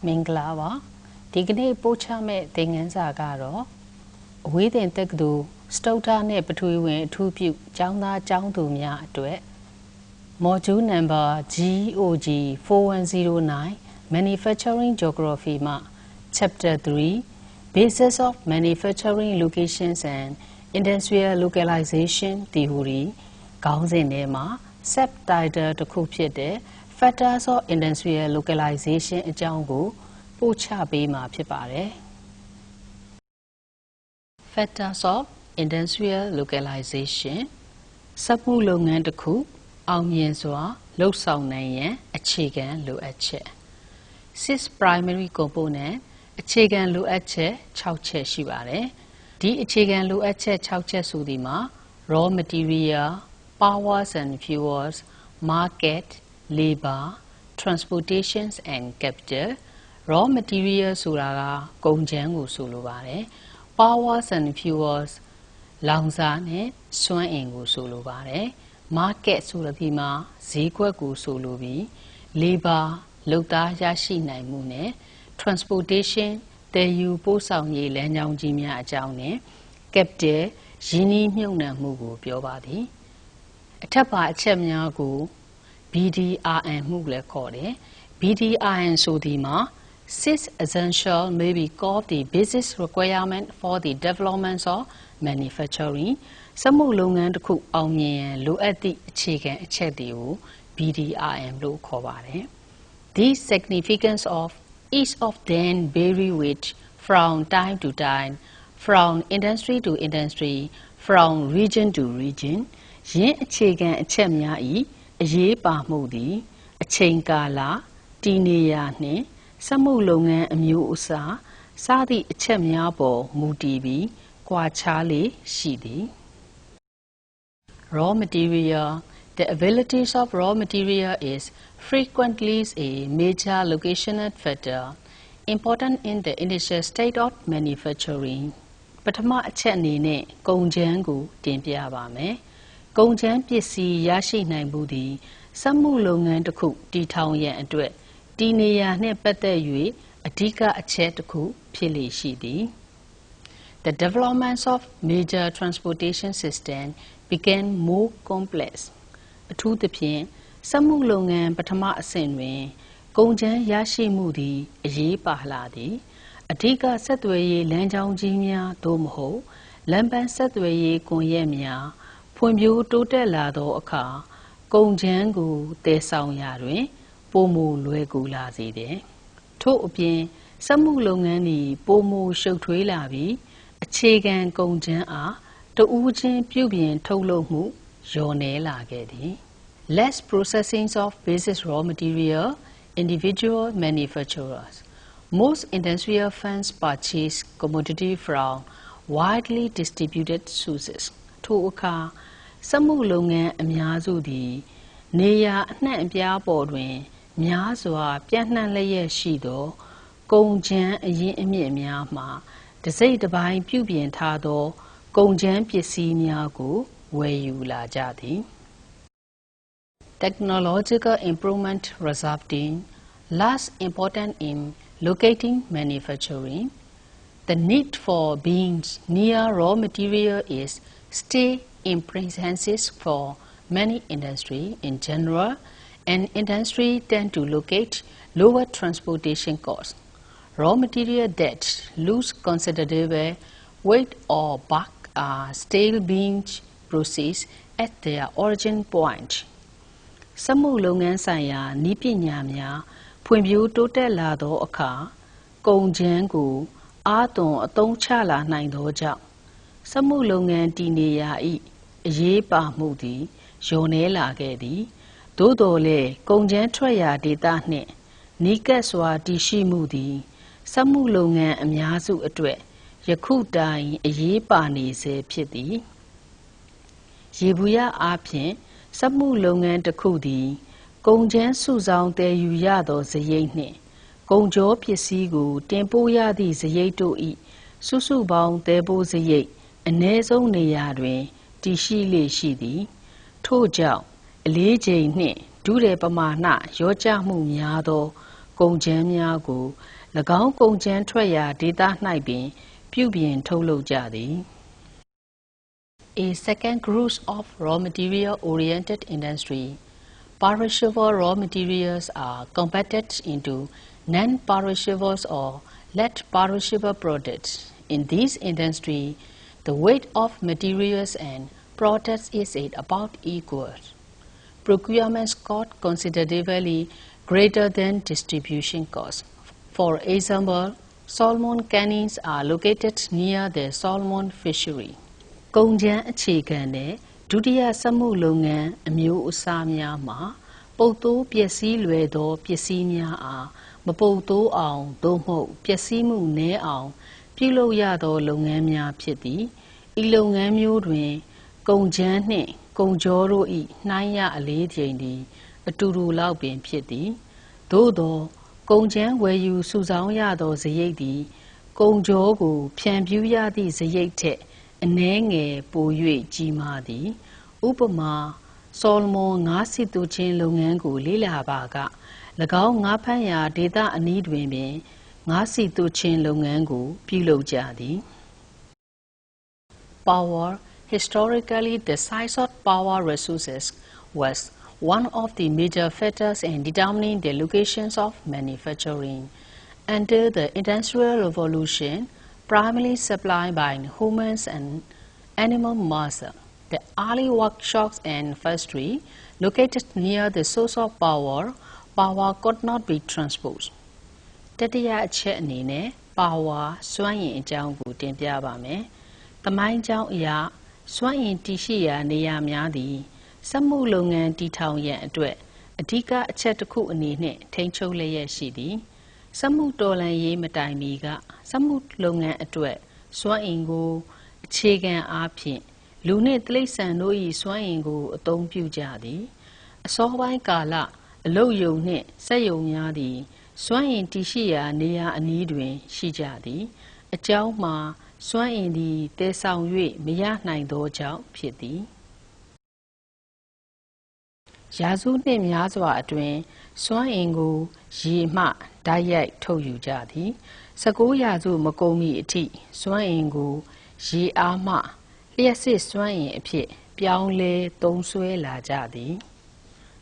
Minglawa, Digne Pochame Dingenza Garo, within Tegdu, Stota ne between 2 pu, Janga Jangdumia duet. Module number Geog-4109, Manufacturing Geography Ma, Chapter 3, Basis of Manufacturing Locations and Industrial Localization Theory, Gauzin Subtitle to Kupide, Factors of Industrial Localization Jango, Pocha Bema Pipare. Factors of Industrial Localization, Sabulongan the Coup, Aumyenzwa, Low Sound Nayan, a chicken low etche. 6 primary component, a chicken low etche, chowche shivare. D chicken low etche, chowche sudima, raw material, powers and fuels, market, labor, transportations and capital, raw material suraga, gongjangu sulubare, powers and fuels, langzane, swan ingu sulubare, market sulabima, zikwagu sulubi, labor, lokta yashi naimune, transportation, teyu posang ye lanyang jimia ajaune, capital, yini myuna mugu piobadi. Atapa achemyagu, BDRN mugle kore, BDRN sodima, 6 essential may be called the basis requirement for the development of manufacturing. Samu longan to cook aumien look at the chicken chedio, BDRN low covare. The significance of each of them vary with from time to time, from industry to industry, from region to region. Yin chicken chemya a ye pa modi, a chain gala, tinia ne, samu longan a musa, sadi chemya bo, mudibi, qua charlie, shidi. Raw material. The abilities of raw material is frequently a major locational factor, important in the initial state of manufacturing. Patama achani ne, gongjangu, timpia bame. Gongjan pisi yashi naibudi, samu longan to cook, detail ya and duet, dinia ne pete yui, adika achet to cook, pili shidi. The developments of major transportation system became more complex. To the pin, samu longan patama asenwe, gongjan yashi mudi, ye pahladi, adika setway lanjang jinia, domho, lamban setway gonyemia. Pumbu total lado a car, gongjangu, de sound yarwe, pomo luegu lazide. To opin, samu longani, pomo shotwe labi, a chigan gongjan a, to ujin pubian tolo mu, jone lagedi. Less processing of basis raw material, individual manufacturers. Most industrial firms purchase commodity from widely distributed sources. To a car, Samu longan a miazudi, Neya Nampia Baldwin, Miazua, Pianan layer shido, Gongjan a yin miama, the say the vine pubian tado, Gongjan pisi miagu, where you la jadi. Technological improvement resulting, last important in locating manufacturing. The need for being near raw material is still in presence for many industries in general, and industry tend to locate lower transportation costs. Raw material that lose considerable weight or bulk are still being processed at their origin point. Samu longan saya nipi nyamya, pumbu total lado aka, gongjangu, aton atong chala nine doja. Samu longan tineya ye pa mudi, jone lagedi, dodole, gongjan traya dita ne, nikaswa dishi mudi, samu longan amyazu adwe, yakutai ye pa ni se piti. Yebuya apien, samu longan de kudi, gongjan suzang de yuyado zayene, gongjo pisigu, tempo yadi zayeto susu bang debo zaye, a nezo neadwe, tishi le shidi, to jau, a leje ne, dure pamana, yoja mumiado, ကုန်ကျန်းများကို၎င်းကုန်ကျန်းထွက်ရာဒေသ၌ပင်ပြုပြင်ထုတ်လုပ်ကြသည် A second group of raw material-oriented industry. Perishable raw materials are converted into non-perishables or less perishable products. In this industry, the weight of materials and products is at about equal. Procurement cost considerably greater than distribution costs. For example, salmon cannons are located near the salmon fishery. ကုန်ကျန်းအခြေခံနဲ့ဒုတိယစက်မှုလုပ်ငန်းအမျိုးအစားများမှာပုတ်သိုးပျက်စီးလွယ်သောပစ္စည်းများအားမပုတ်သိုးအောင်သို့မဟုတ်ပျက်စီးမှုနည်းအောင်ပြုလုပ်ရသောလုပ်ငန်းများဖြစ်သည်ဤလုပ်ငန်းမျိုးတွင်ကုန်ကျန်းနှင့်ကုန်ကြောတို့၏နှိုင်းရအလေးချိန်သည်အတူတူလောက်ပင်ဖြစ်သည်သို့သောကုန်ကျန်းဝယ်ယူစုဆောင်းရသောစရိတ်သည်ကုန်ကြောကိုဖြန့်ဖြူးရသည့်စရိတ်ထက်အနည်းငယ်ပို၍ကြီးမားသည်ဥပမာဆော်လမွန်ငါးစီတူချင်းလုပ်ငန်းကိုလေ့လာပါက၎င်းငါးဖမ်းရာဒေသအနီးတွင်ပင်ငါးစီတူချင်းလုပ်ငန်းကိုပြုလုပ်ကြသည် Power. Historically, the size of power resources was one of the major factors in determining the locations of manufacturing. Until the Industrial Revolution, primarily supplied by humans and animal muscle, the early workshops and factories located near the source of power could not be transported. တတိယအချက်အနေနဲ့ power စွမ်းအင်အကြောင်းကိုတင်ပြပါမယ်။သမိုင်းကြောင်းအရစွမ်းအင်တည်ရှိရာနေရာများသည်စက်မှုလုပ်ငန်းတည်ထောင်ရန်အတွက်အဓိကအချက်တစ်ခုအနေနဲ့ထိန်းချုပ်လျက်ရှိသည်စက်မှုတော်လှန်ရေးမတိုင်မီကစက်မှုလုပ်ငန်းအတွက်စွမ်းအင်ကိုအခြေခံအားဖြင့်လူနှင့်တိရစ္ဆာန်တို့၏စွမ်းအင်ကိုအသုံးပြုကြသည်အစောပိုင်းကာလအလုပ်ရုံနှင့်စက်ရုံများသည်စွမ်းအင်တည်ရှိရာနေရာအနီးတွင်ရှိကြသည်အကြောင်းမှာစွမ်းအင်သည်တည်ဆောင်၍မရနိုင်သောကြောင့်ဖြစ်သည်ရာစုနှစ်များစွာအတွင်းစွမ်းအင်ကိုရေမှဓာတ်ရိုက်ထုတ်ယူကြသည်19ရာစုမကုန်မီအထိစွမ်းအင်ကိုရေအားမှလျှပ်စစ်စွမ်းအင်အဖြစ်ပြောင်းလဲသုံးစွဲလာကြသည်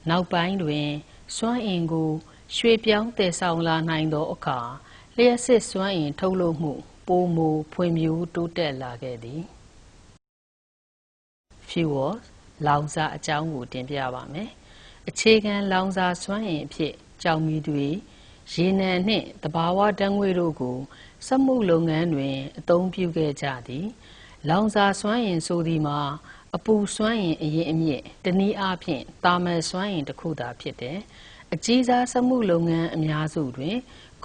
နောက်ပိုင်းတွင်စွမ်းအင်ကိုရွှေ့ပြောင်းတည်ဆောင်လာနိုင်သောအခါလျှပ်စစ်စွမ်းအင်ထုတ်လုပ်မှုပိုမိုဖွံ့ဖြိုးတိုးတက်လာခဲ့သည် Fuel လောင်စာအကြောင်းကိုတင်ပြပါမယ်အခြေခံလောင်စာစွမ်းအင်အဖြစ်ကြောင်မီတွေရေနံနှင့်သဘာဝဓာတ်ငွေ့တို့ကိုစက်မှုလုပ်ငန်းတွင်အသုံးပြုခဲ့ကြသည်လောင်စာစွမ်းအင်ဆိုသည်မှာအပူစွမ်းအင်အရင်းအမြစ်တနည်းအားဖြင့်တာမန်စွမ်းအင်တစ်ခုသာဖြစ်တယ်အကြီးစားစက်မှုလုပ်ငန်းအများစုတွင်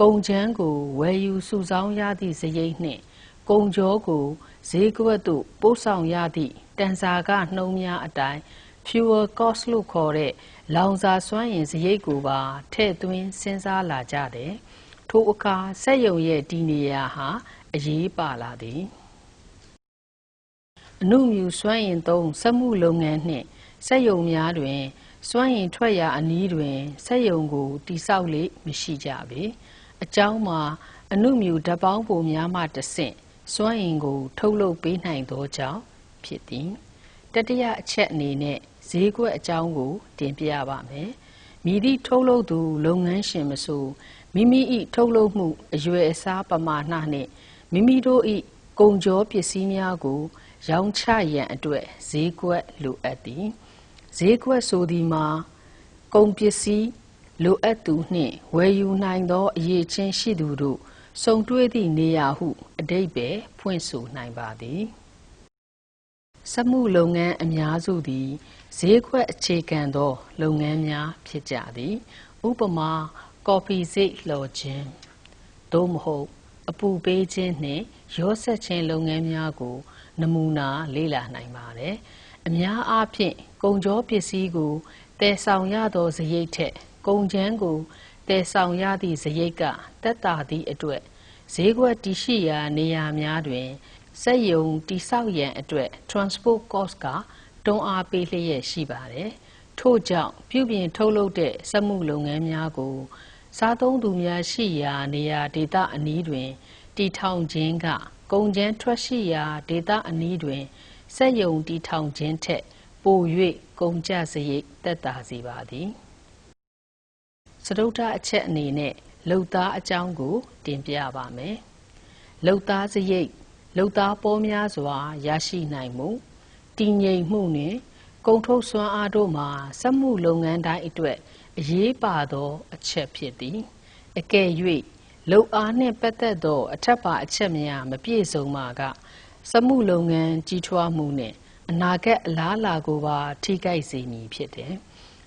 ကုန်ကျန်းကိုဝယ်ယူစုဆောင်းရသည့်စရိတ်နှင့်ကုန်ကြောကိုဈေးကွက်သို့ပို့ဆောင်ရသည့်တန်စာခနှုန်းများအတိုင်း fuel cost လို့ခေါ်တဲ့လောင်စာစွမ်းအင်စရိတ်ကိုပါထည့်သွင်းစဉ်းစားလာကြတယ်ထိုအခါစက်ရုံရဲ့ဒီနေရာဟာအရေးပါလာသည်အနုမြူစွမ်းအင်သုံးစက်မှုလုပ်ငန်းနှင့်စက်ရုံများတွင်စွမ်းအင်ထွက်ရာအနီးတွင်စက်ရုံကိုတည်ဆောက်လေ့မရှိကြပေအကြောင်းမှာအနုမြူဓာတ်ပေါင်းဖိုများမှတဆင့်စွမ်းအင်ကိုထုတ်လုပ်ပေးနိုင်သောကြောင့်ဖြစ်သည်တတိယအချက်အနေနဲ့ဈေးကွက်အကြောင်းကိုတင်ပြပါမယ်မည်သည့်ထုတ်လုပ်သူလုပ်ငန်းရှင်မဆိုမိမိ၏ထုတ်လုပ်မှုအရွယ်အစားပမာဏနှင့်မိမိတို့၏ကုန်ကြောပစ္စည်းများကိုရောင်းချရန်အတွက်ဈေးကွက်လိုအပ်သည်ဈေးကွက်ဆိုသည်မှာကုန်ပစ္စည်းလိုအပ်သူနှင့်ဝယ်ယူနိုင်သောအရေးချင်းရှိသူတို့စုံတွဲသည့်နေရာဟုအဓိပ္ပာယ်ဖွင့်ဆိုနိုင်ပါသည်စက်မှုလုပ်ငန်းအများစုသည်ဈေးကွက်အခြေခံသောလုပ်ငန်းများဖြစ်ကြသည်ဥပမာကော်ဖီစိတ်လှော်ခြင်းသို့မဟုတ်အပူပေးခြင်းနှင့်ရောစက်ခြင်းလုပ်ငန်းများကိုနမူနာလေ့လာနိုင်ပါတယ်အများအားဖြင့်ကုန်ကြောပစ္စည်းကိုတည်ဆောင်ရသောစရိတ်ထက်ကုန်ကျန်းကိုတည်ဆောင်ရသည့်စရိတ်ကသက်သာသည့်အတွက်ဈေးကွက်တည်ရှိရာနေရာများတွင်စက်ရုံတည်ဆောက်ရန်အတွက် transport cost ကတွန်းအားပေးလျက်ရှိပါတယ်ထို့ကြောင့်ပြုပြင်ထုတ်လုပ်တဲ့စက်မှုလုပ်ငန်းများကို စားသုံးသူများရှိရာနေရာဒေသအနီးတွင်တည်ထောင်ခြင်းကကုန်ကျန်းထွက်ရှိရာဒေသအနီးတွင်စက်ရုံတည်ထောင်ခြင်းထက်ပို၍ကုန်ကျစရိတ်သက်သာစေပါသည်စတုတ္ထအချက်အနေနဲ့လုပ်သားအကြောင်းကိုတင်ပြပါမယ်လုပ်သားစရိတ်လုပ်သားပေါများစွာရရှိနိုင်မှုတည်ငြိမ်မှုနှင့်ကုန်ထုတ်စွမ်းအားတို့မှာစက်မှုလုပ်ငန်းတိုင်းအတွက်အရေးပါသောအချက်ဖြစ်သည်အကယ်၍လုပ်အားနှင့်ပတ်သက်သောအထက်ပါအချက်များမပြည့်စုံပါကစက်မှုလုပ်ငန်းကြီးထွားမှုနှင့်အနာဂတ်အလားအလာကိုပါထိခိုက်စေမည်ဖြစ်တယ်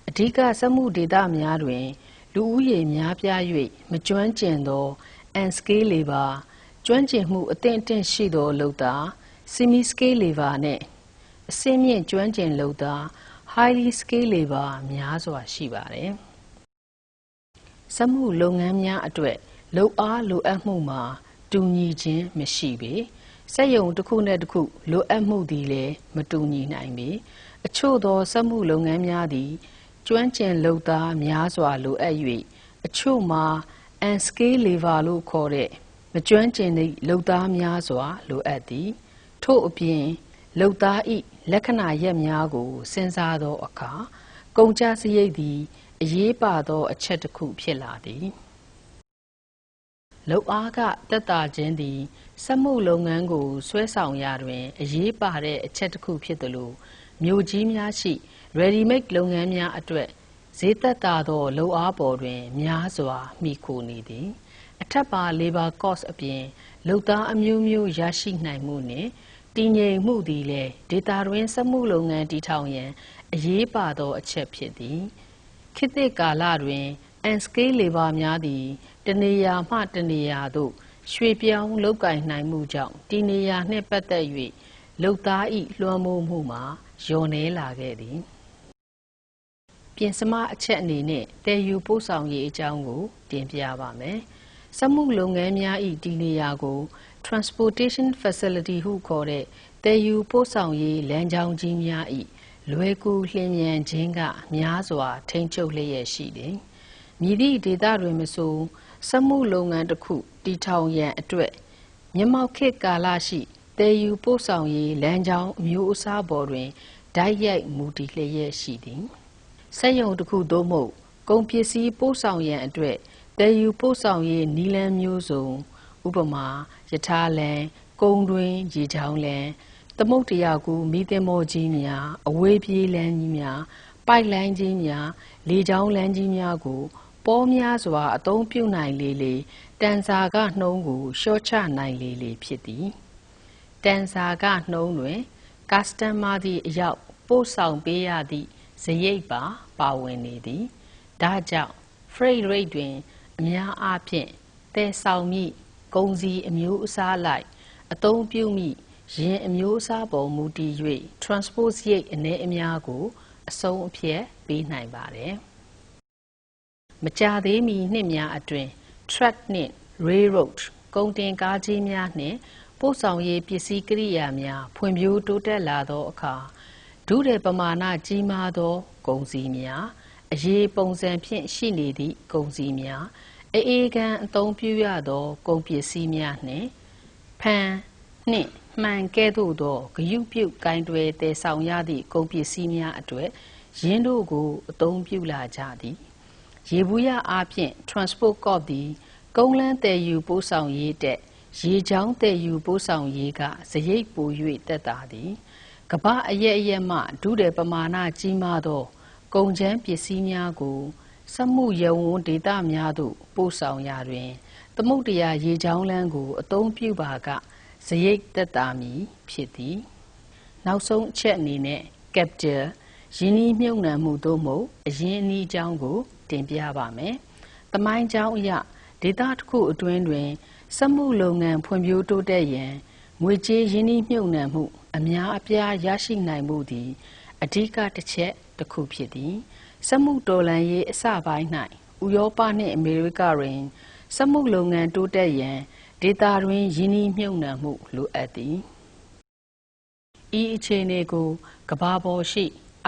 အဓိကစက်မှုဒေသများတွင်လူဦးရေများပြား၍မကျွမ်းကျင်သော unskilled labor ကျွမ်းကျင်မှုအသင့်အတင့်ရှိသောလုပ်သား semi skilled labor နှင့်အဆင့်မြင့်ကျွမ်းကျင်လုပ်သား highly skilled labor များစွာရှိပါတယ်စက်မှုလုပ်ငန်းများအတွက်လုပ်အားလိုအပ်မှုမှာတူညီခြင်းမရှိပေစက်ရုံတစ်ခုနဲ့တစ်ခုလိုအပ်မှုသည်လည်းမတူညီနိုင်ပေအချို့သောစက်မှုလုပ်ငန်းများသည်ကျွမ်းကျင်လုပ်သားများစွာလိုအပ်၍အချို့မှာ unskilled labor လို့ခေါ်တဲ့မကျွမ်းကျင်သည့်လုပ်သားများစွာလိုအပ်သည်ထို့အပြင်လုပ်သား၏လက္ခဏာရပ်များကိုစဉ်းစားသောအခါကုန်ကျစရိတ်သည်အရေးပါသောအချက်တစ်ခုဖြစ်လာသည်လုပ်အားကသက်သာခြင်းသည်စက်မှုလုပ်ငန်းကိုဆွဲဆောင်ရာတွင်အရေးပါတဲ့အချက်တစ်ခုဖြစ်သလိုမြို့ကြီးများရှိ ready made လုပ်ငန်းများအတွက်ဈေးသက်သာသောလုပ်အားပေါ်တွင်များစွာမှီခိုနေသည်အထက်ပါ labor cost အပြင်လုပ်သားအမျိုးမျိုးရရှိနိုင်မှုနှင့်တည်ငြိမ်မှုသည်လည်းဒေတာတွင်စက်မှုလုပ်ငန်းတည်ထောင်ရန်အရေးပါသောအချက်ဖြစ်သည်ခေတ်သစ်ကာလတွင် unskilled labor များသည်တနေရာမှတနေရာသို့ရွှေ့ပြောင်းလုပ်ကိုင်နိုင်မှုကြောင့်ဒီနေရာနှင့်ပတ်သက်၍လုပ်သား၏လွှမ်းမိုးမှုမှာလျော့နည်းလာခဲ့သည်ပြင်စမအချက်အနေနဲ့တည်ယူပို့ဆောင်ရေးအကြောင်းကိုတင်ပြပါမယ်စက်မှုလုပ်ငန်းများ၏ဒီနေရာကို transportation facility ဟုခေါ်တဲ့တည်ယူပို့ဆောင်ရေးလမ်းကြောင်းကြီးများ၏လွယ်ကူလျင်မြန်ခြင်းကများစွာထိန်းချုပ်လျက်ရှိသည်မည်သည့်ဒေသတွင်မဆိုစက်မှုလုပ်ငန်းတစ်ခုတည်ထောင်ရန်အတွက်မျက်မှောက်ခေတ်ကာလရှိတည်ယူပို့ဆောင်ရေးလမ်းကြောင်းအမျိုးအစားပေါ်တွင်ဓာတ်ရိုက်မူတည်လျက်ရှိသည်စက်ရုံတစ်ခုသို့မဟုတ်ကုန်ပစ္စည်းပို့ဆောင်ရန်အတွက်တည်ယူပို့ဆောင်ရေးနည်းလမ်းမျိုးစုံဥပမာယထာလမ်းကုန်တွင်ရေချောင်းလမ်းသမုဒ္ဒရာကူမီးသင်္ဘောကြီးများအဝေးပြေးလမ်းကြီးများပိုက်လိုင်းကြီးများလေကြောင်းလမ်းကြီးများကိုပေါများစွာအသုံးပြုနိုင်လေတန်စာကနှုံးကိုလျှော့ချနိုင်လေဖြစ်သည်တန်စာကနှုံးတွင် customer သည့်အရောက်ပို့ဆောင်ပေးရသည့်စရိတ်ပါဝင်နေသည်ဒါကြောင့် freight rate တွင်အများအားဖြင့်သယ်ဆောင်မည့်ကုန်စည်အမျိုးအစားလိုက်အသုံးပြုမည့်ယာဉ်အမျိုးအစားပေါ်မူတည်၍ transport စရိတ်အနည်းအများကိုအဆုံးအဖြတ်ပေးနိုင်ပါတယ်မကြာသေးမီနှစ်များအတွင်း truck နှင့် railroad ကုန်တင်ကားကြီးများနှင့်ပို့ဆောင်ရေးပစ္စည်းကိရိယာများဖွံ့ဖြိုးတိုးတက်လာသောအခါဒုတဲ့ပမာဏကြီးမားသောကုန်စည်များအရေးပုံစံဖြင့်ရှိနေသည့်ကုန်စည်များအေးခံအသုံးပြုရသောကုန်ပစ္စည်းများနှင့်ဖန်နှင့်မှန်ကဲ့သို့သောဂရုပြုကိုင်တွယ်တည်ဆောင်ရသည့်ကုန်ပစ္စည်းများအတွက်ယင်းတို့ကိုအသုံးပြုလာကြသည်ရေဘူးရအားဖြင့် transport cost သည်ကုန်းလမ်းတည်ယူပို့ဆောင်ရေးတက်ရေချောင်းတည်ယူပို့ဆောင်ရေးကစရိတ်ပို၍သက်သာသည်ကမ္ဘာအရက်မှဒုတဲ့ပမာဏကြီးမားသောကုန်ကျန်းပစ္စည်းများကိုစက်မှုရဝန်းဒေသများသို့ပို့ဆောင်ရာတွင်သမုဒ္ဒရာရေချောင်းလမ်းကိုအသုံးပြုပါကစရိတ်သက်သာမည်ဖြစ်သည်နောက်ဆုံးအချက်အနေနဲ့ capital ရင်းနှီးမြှုပ်နှံမှုသို့မဟုတ်အရင်းအနှီးအကြောင်းကိုတင်ပြပါမယ်သမိုင်းကြောင်းအရဒေသတစ်ခုအတွင်းတွင်စက်မှုလုပ်ငန်းဖွံ့ဖြိုးတိုးတက်ရန်ငွေကြေးရင်းနှီးမြှုပ်နှံမှုအများအပြားရရှိနိုင်မှုသည်အဓိကတစ်ချက်တစ်ခုဖြစ်သည်စက်မှုတော်လှန်ရေးအစပိုင်း၌ဥရောပနှင့်အမေရိကတွင်စက်မှုလုပ်ငန်းတိုးတက်ရန်ဒေသတွင်ရင်းနှီးမြှုပ်နှံမှုလိုအပ်သည်ဤအခြေအနေကိုကမ္ဘာပေါ်ရှိ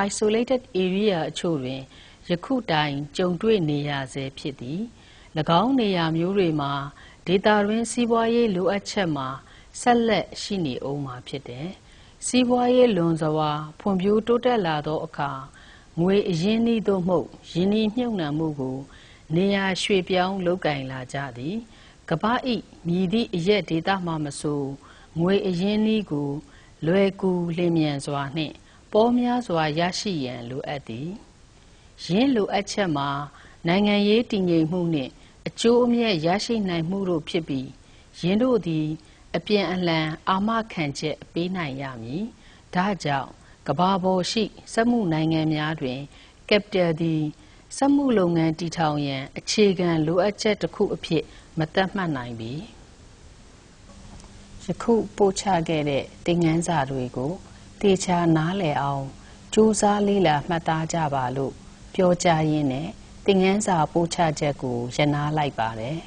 isolated area အချို့တွင်ယခုတိုင်ကြုံတွေ့နေရဆဲဖြစ်သည် ၎င်းနေရာမျိုးတွေမှာဒေတာတွင်စီးပွားရေးလိုအပ်ချက်မှာဆက်လက်ရှိနေအောင်မှာဖြစ်တယ်။စီးပွားရေးလွန်စွာဖွံ့ဖြိုးတိုးတက်လာသောအခါငွေအရင်းနှီးသို့မဟုတ်ရင်းနှီးမြှုပ်နှံမှုကိုနေရာရွှေ့ပြောင်းလုပ်ကိုင်လာကြသည်ကမ္ဘာ၏မြည်သည့်အရက်ဒေတာမှမဆိုငွေအရင်းနှီးကိုလွယ်ကူလျင်မြန်စွာနှင့်ပေါများစွာရရှိရန်လိုအပ်သည်ယင်းလိုအပ်ချက်မှာနိုင်ငံရေးတည်ငြိမ်မှုနှင့်အကျိုးအမြတ်ရရှိနိုင်မှုတို့ဖြစ်ပြီးယင်းတို့သည်အပြန်အလှန်အာမခံချက်ပေးနိုင်ရမည်ဒါကြောင့်ကမ္ဘာပေါ်ရှိစက်မှုနိုင်ငံများတွင် capital သည်စက်မှုလုပ်ငန်းတည်ထောင်ရန်အခြေခံလိုအပ်ချက်တစ်ခုအဖြစ်မသတ်မှတ်နိုင်ပြီယခုပို့ချခဲ့တဲ့သင်ခန်းစာတွေကိုသေချာနားလည်အောင်ကြိုးစားလေ့လာမှတ်သားကြပါလို့ပြောကြားရင်းနဲ့သင်ခန်းစာပို့ချချက်ကိုရနာလိုက်ပါတယ်